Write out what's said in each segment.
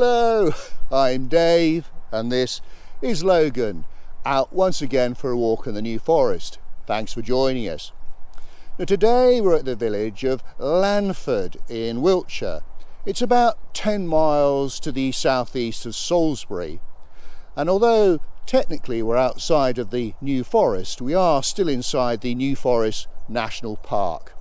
Hello, I'm Dave and this is Logan, out once again for a walk in the New Forest. Thanks for joining us. Now, today we're at the village of Landford in Wiltshire. It's about 10 miles to the southeast of Salisbury, and although technically we're outside of the New Forest, we are still inside the New Forest National Park.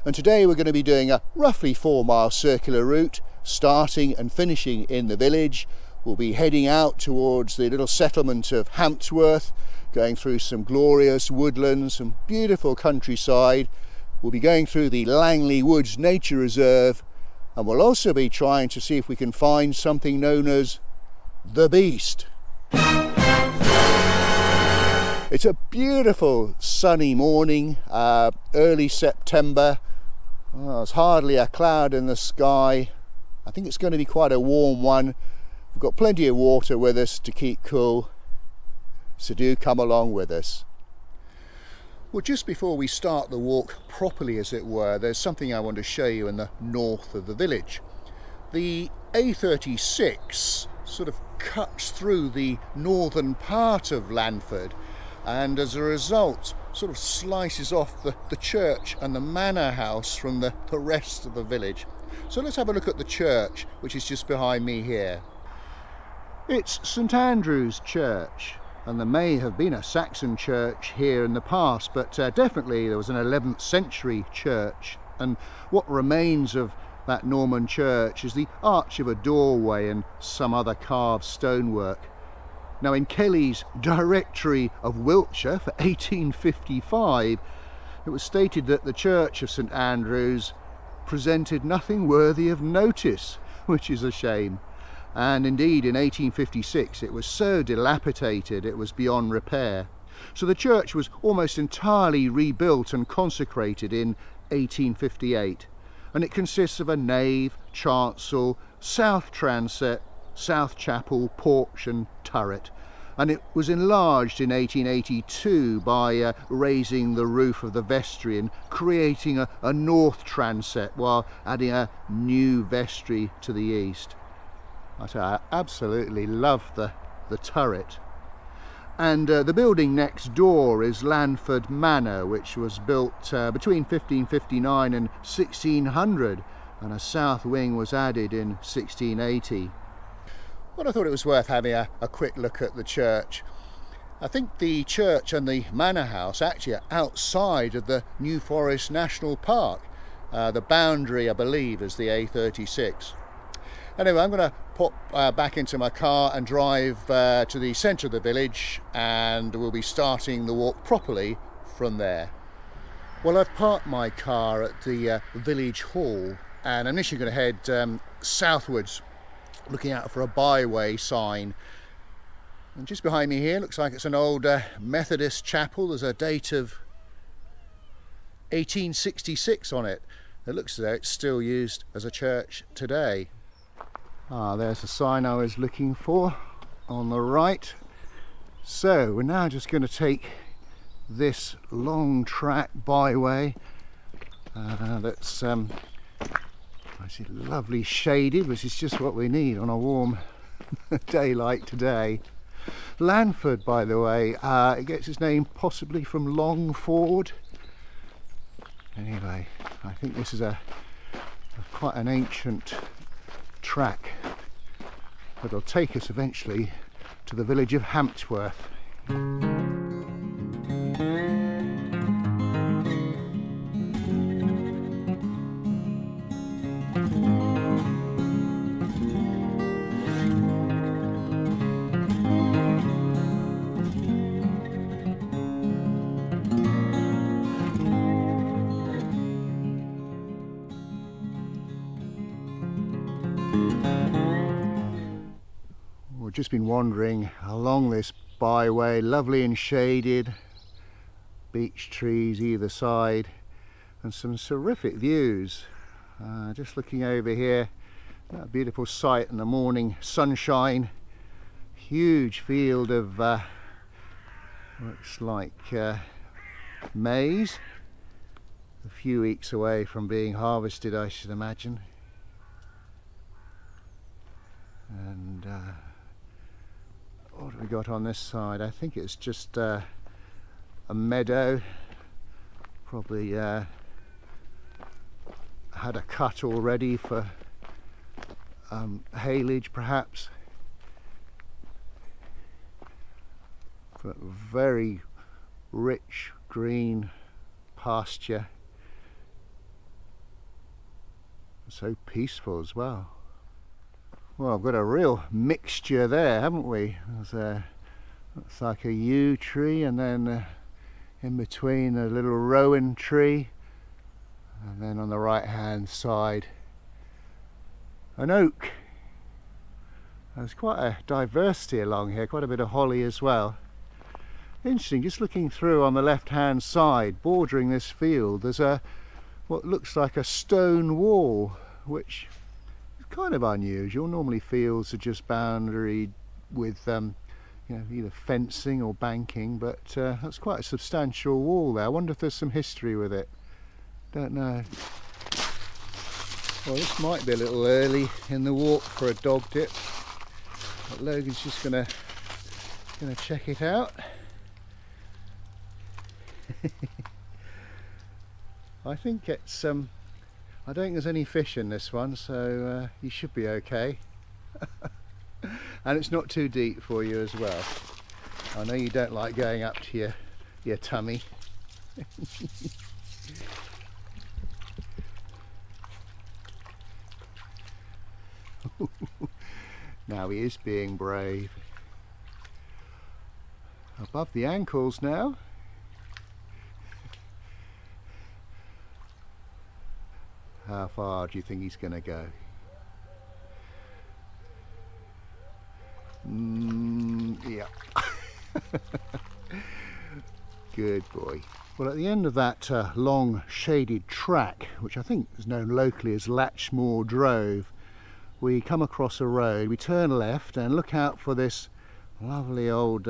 And today we're going to be doing a roughly 4-mile circular route, starting and finishing in the village. We'll be heading out towards the little settlement of Hamptworth, going through some glorious woodlands, some beautiful countryside. We'll be going through the Langley Wood Nature Reserve, and we'll also be trying to see if we can find something known as the Beast. It's a beautiful sunny morning, early September. Oh, there's hardly a cloud in the sky. I think it's going to be quite a warm one. We've got plenty of water with us to keep cool, so do come along with us. Well, just before we start the walk properly, as it were, there's something I want to show you in the north of the village. The A36 sort of cuts through the northern part of Landford, and as a result sort of slices off the church and the manor house from the rest of the village. So let's have a look at the church, which is just behind me here. It's St Andrew's Church, and there may have been a Saxon church here in the past, but definitely there was an 11th century church, and what remains of that Norman church is the arch of a doorway and some other carved stonework. Now, in Kelly's Directory of Wiltshire for 1855, it was stated that the Church of St Andrews presented nothing worthy of notice, which is a shame. And indeed, in 1856, it was so dilapidated it was beyond repair. So the church was almost entirely rebuilt and consecrated in 1858. And it consists of a nave, chancel, south transept, south chapel, porch and turret, and it was enlarged in 1882 by raising the roof of the vestry and creating a north transept while adding a new vestry to the east. I absolutely love the turret. And the building next door is Landford Manor, which was built between 1559 and 1600, and a south wing was added in 1680. Well, I thought it was worth having a quick look at the church. I think the church and the manor house actually are outside of the New Forest National Park. The boundary, I believe, is the A36. Anyway, I'm going to pop back into my car and drive to the centre of the village, and we'll be starting the walk properly from there. Well, I've parked my car at the village hall, and I'm initially going to head southwards, looking out for a byway sign. And just behind me here looks like it's an old Methodist chapel. There's a date of 1866 on it. It looks as though it's still used as a church today. There's the sign I was looking for on the right. So we're now just going to take this long track byway that's lovely shaded, which is just what we need on a warm day like today. Landford, by the way, it gets its name possibly from Longford. Anyway, I think this is quite an ancient track that'll take us eventually to the village of Hamptworth. We've just been wandering along this byway, lovely and shaded, beech trees either side, and some terrific views. Just looking over here, that beautiful sight in the morning sunshine, huge field of looks like maize, a few weeks away from being harvested, I should imagine. And what have we got on this side? I think it's just a meadow, probably had a cut already for haylage perhaps, but very rich green pasture, so peaceful as well. Well, I've got a real mixture there, haven't we? There's looks like a yew tree, and then in between a little rowan tree, and then on the right hand side an oak. There's quite a diversity along here, quite a bit of holly as well. Interesting, just looking through on the left hand side bordering this field, there's what looks like a stone wall, which kind of unusual. Normally fields are just boundaried with you know, either fencing or banking, but that's quite a substantial wall there. I wonder if there's some history with it. Don't know. Well, this might be a little early in the walk for a dog dip, but Logan's just gonna check it out. I think it's I don't think there's any fish in this one, so you should be okay. And it's not too deep for you as well. I know you don't like going up to your tummy. Now he is being brave. Above the ankles now. How far do you think he's going to go? Yeah. Good boy. Well, at the end of that long shaded track, which I think is known locally as Latchmore Dove, we come across a road, we turn left and look out for this lovely old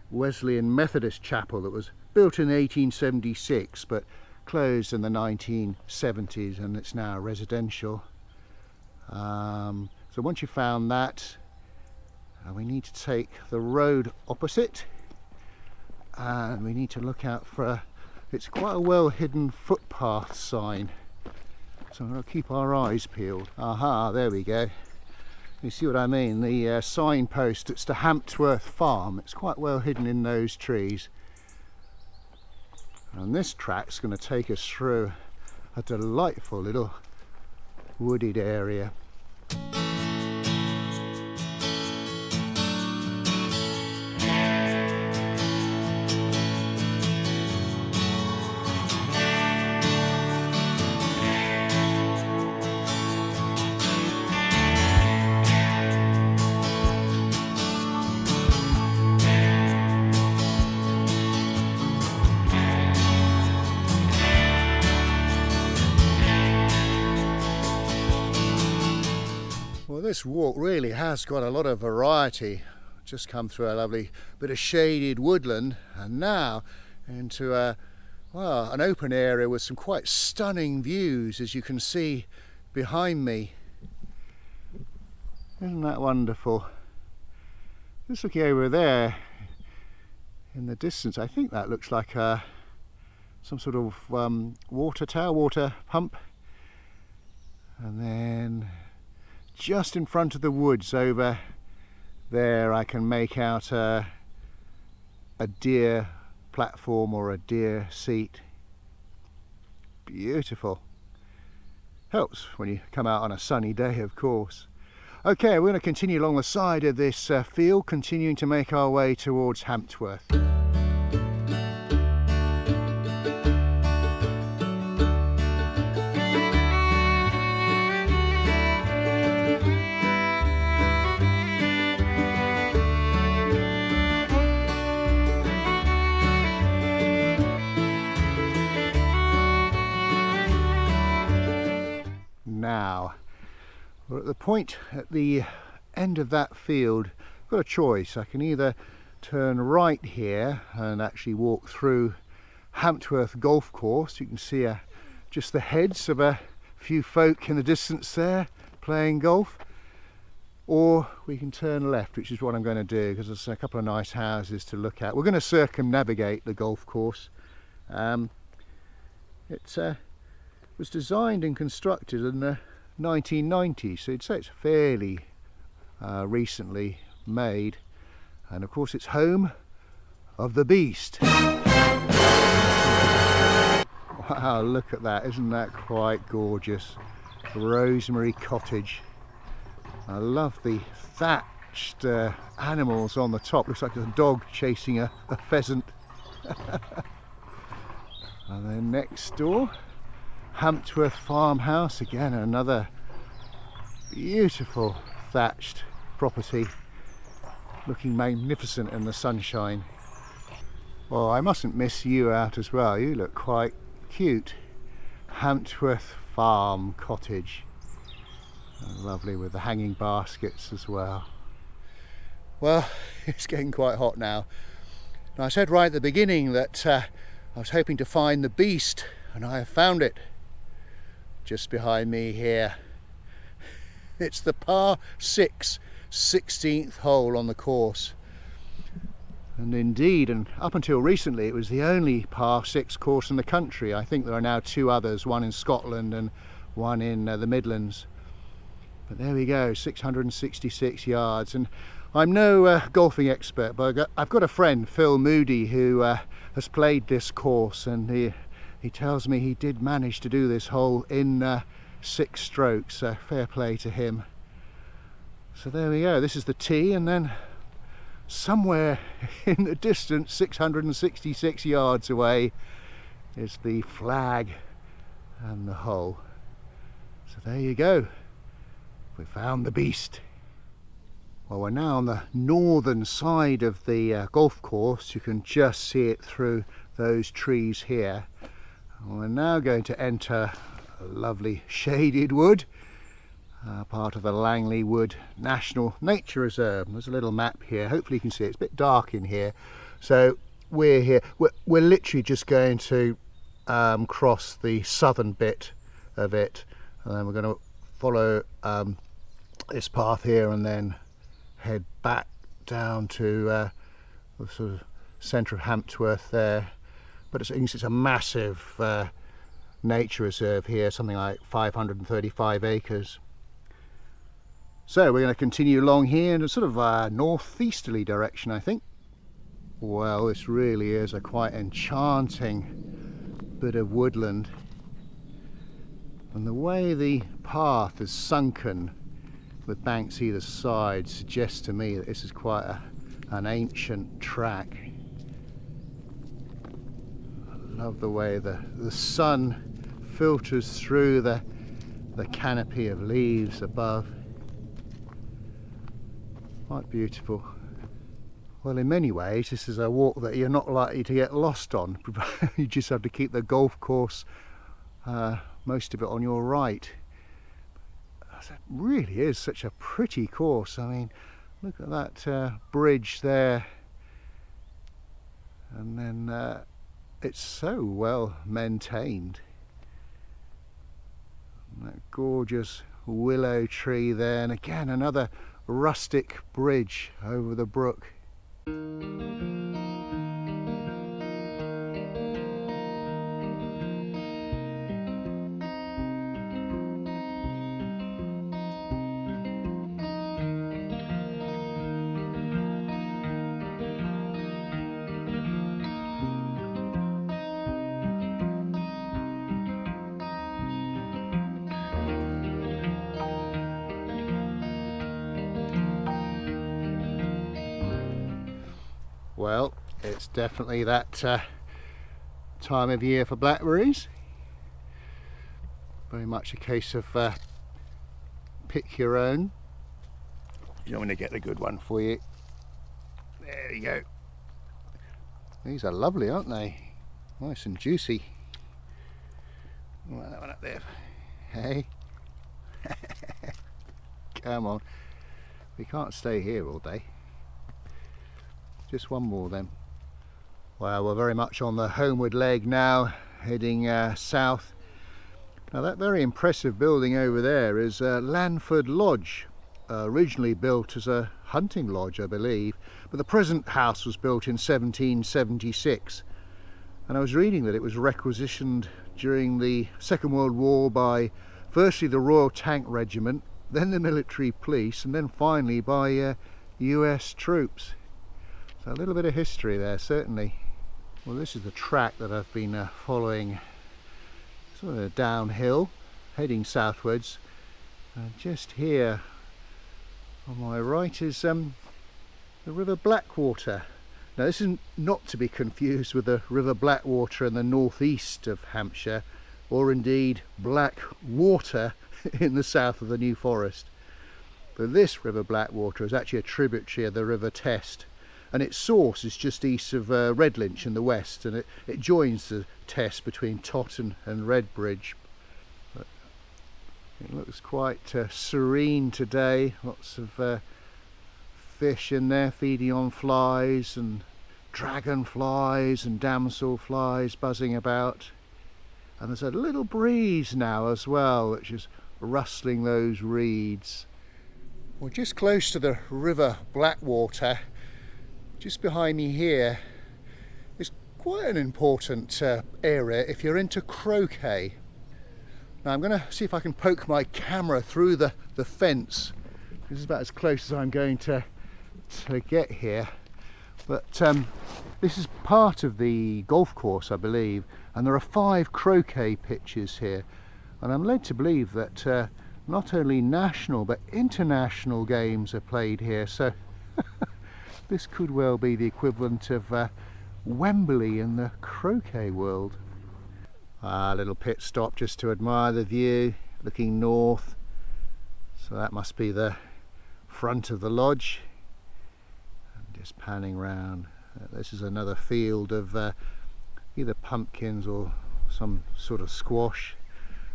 Wesleyan Methodist chapel that was built in 1876 but closed in the 1970s, and it's now residential. So once you've found that, we need to take the road opposite, and we need to look out for it's quite a well hidden footpath sign, so we'll keep our eyes peeled. Aha, there we go. You see what I mean? The signpost, it's to Hamptworth Farm. It's quite well hidden in those trees. And this track's going to take us through a delightful little wooded area. This walk really has got a lot of variety. Just come through a lovely bit of shaded woodland and now into an open area with some quite stunning views, as you can see behind me. Isn't that wonderful? Just looking over there in the distance, I think that looks like some sort of water tower, water pump, and then just in front of the woods over there I can make out a deer platform or a deer seat. Beautiful. Helps when you come out on a sunny day, of course. Okay, we're going to continue along the side of this field, continuing to make our way towards Hamptworth. Now, we're at the point at the end of that field. I've got a choice. I can either turn right here and actually walk through Hamptworth Golf Course. You can see just the heads of a few folk in the distance there playing golf. or we can turn left, which is what I'm going to do, because there's a couple of nice houses to look at. We're going to circumnavigate the golf course. It was designed and constructed in the 1990s, so you'd say it's fairly recently made, and of course it's home of the beast. Wow, look at that, isn't that quite gorgeous? Rosemary Cottage. I love the thatched animals on the top. Looks like a dog chasing a pheasant. And then next door, Hamptworth farmhouse, again another beautiful thatched property, looking magnificent in the sunshine. Well, I mustn't miss you out as well, you look quite cute. Hamptworth farm cottage, lovely with the hanging baskets as well. Well, it's getting quite hot now. I said right at the beginning that I was hoping to find the beast, and I have found it just behind me here. It's the par 6 16th hole on the course, and indeed, and up until recently, it was the only par 6 course in the country. I think there are now 2 others, one in Scotland and one in the Midlands. But there we go, 666 yards. And I'm no golfing expert, but I've got a friend, Phil Moody, who has played this course, and he tells me he did manage to do this hole in 6 strokes, so fair play to him. So there we go, this is the tee, and then somewhere in the distance, 666 yards away, is the flag and the hole. So there you go, we found the beast. Well, we're now on the northern side of the golf course. You can just see it through those trees here. And we're now going to enter a lovely shaded wood, part of the Langley Wood Nature Reserve. There's a little map here, hopefully you can see it. It's a bit dark in here. So we're here, we're literally just going to cross the southern bit of it, and then we're going to follow this path here and then head back down to the sort of centre of Hamptworth there. But it's a massive nature reserve here, something like 535 acres. So we're going to continue along here in a sort of northeasterly direction, I think. Well, this really is a quite enchanting bit of woodland, and the way the path is sunken with banks either side suggests to me that this is quite an ancient track. I love the way the sun filters through the canopy of leaves above. Quite beautiful. Well, in many ways this is a walk that you're not likely to get lost on. You just have to keep the golf course, most of it on your right. It really is such a pretty course. I mean, look at that bridge there, and then it's so well maintained. And that gorgeous willow tree there, and again another rustic bridge over the brook. Well, it's definitely that time of year for blackberries. Very much a case of pick your own. You don't want to get a good one for you. There you go. These are lovely, aren't they? Nice and juicy. That one up there. Hey. Come on. We can't stay here all day. Just one more then. Well, we're very much on the homeward leg now, heading south. Now that very impressive building over there is Landford Lodge, originally built as a hunting lodge, I believe, but the present house was built in 1776, and I was reading that it was requisitioned during the Second World War by firstly the Royal Tank Regiment, then the military police, and then finally by US troops. So a little bit of history there, certainly. Well, this is the track that I've been following, sort of downhill, heading southwards. Just here on my right is the River Blackwater. Now this is not to be confused with the River Blackwater in the northeast of Hampshire, or indeed Black Water in the south of the New Forest. But this River Blackwater is actually a tributary of the River Test, and its source is just east of Redlinch in the west, and it joins the Test between Totton and Redbridge. But it looks quite serene today. Lots of fish in there feeding on flies, and dragonflies and damselflies buzzing about, and there's a little breeze now as well, which is rustling those reeds. We're just close to the River Blackwater. Just behind me here is quite an important area if you're into croquet. Now I'm going to see if I can poke my camera through the fence. This is about as close as I'm going to get here, but this is part of the golf course, I believe, and there are 5 croquet pitches here, and I'm led to believe that not only national but international games are played here, so this could well be the equivalent of Wembley in the croquet world. A little pit stop just to admire the view, looking north, so that must be the front of the lodge. Just panning round. This is another field of either pumpkins or some sort of squash.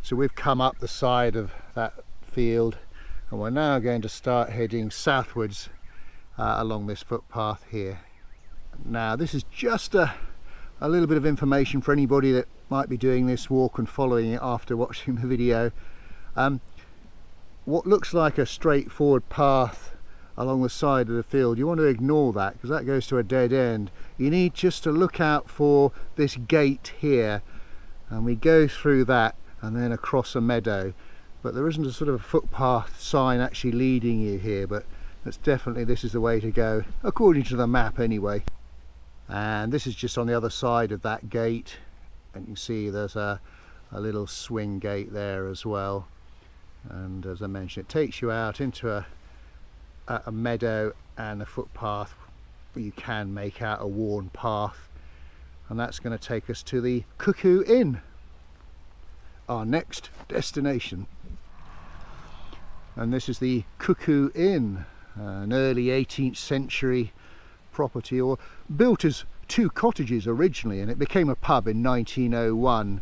So we've come up the side of that field, and we're now going to start heading southwards along this footpath here. Now this is just a little bit of information for anybody that might be doing this walk and following it after watching the video. What looks like a straightforward path along the side of the field, you want to ignore that because that goes to a dead end. You need just to look out for this gate here, and we go through that and then across a meadow, but there isn't a sort of footpath sign actually leading you here, but that's definitely, this is the way to go according to the map anyway. And this is just on the other side of that gate, and you can see there's a little swing gate there as well, and as I mentioned, it takes you out into a meadow and a footpath where you can make out a worn path, and that's going to take us to the Cuckoo Inn, our next destination. And this is the Cuckoo Inn, an early 18th century property, or built as 2 cottages originally, and it became a pub in 1901.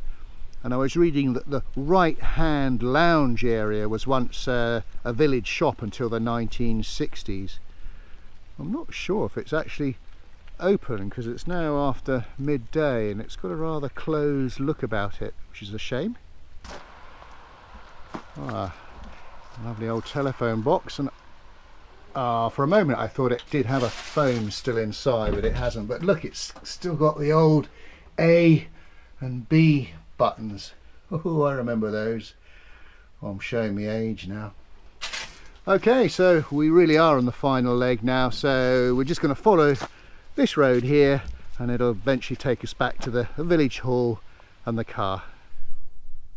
And I was reading that the right hand lounge area was once a village shop until the 1960s. I'm not sure if it's actually open because it's now after midday and it's got a rather closed look about it, which is a shame. Lovely old telephone box, and for a moment I thought it did have a phone still inside, but it hasn't. But look, it's still got the old A and B buttons. Oh, I remember those. Oh, I'm showing my age now. Okay, so we really are on the final leg now, so we're just going to follow this road here and it'll eventually take us back to the village hall and the car.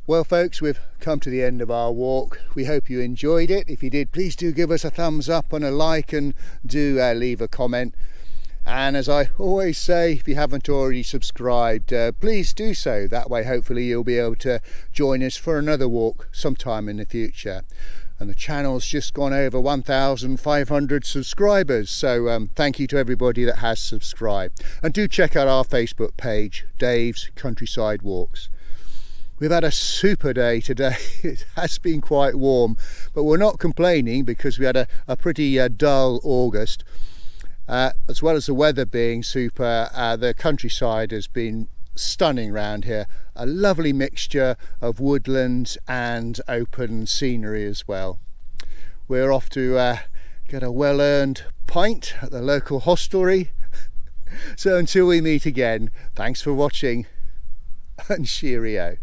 Well folks, we've come to the end of our walk. We hope you enjoyed it. If you did, please do give us a thumbs up and a like, and do leave a comment. And as I always say, if you haven't already subscribed, please do so. That way hopefully you'll be able to join us for another walk sometime in the future. And the channel's just gone over 1,500 subscribers, so thank you to everybody that has subscribed. And do check out our Facebook page, Dave's Countryside Walks. We've had a super day today. It has been quite warm, but we're not complaining because we had a pretty dull August. As well as the weather being super, the countryside has been stunning around here. A lovely mixture of woodland and open scenery as well. we're off to get a well-earned pint at the local hostelry. So until we meet again, thanks for watching and cheerio.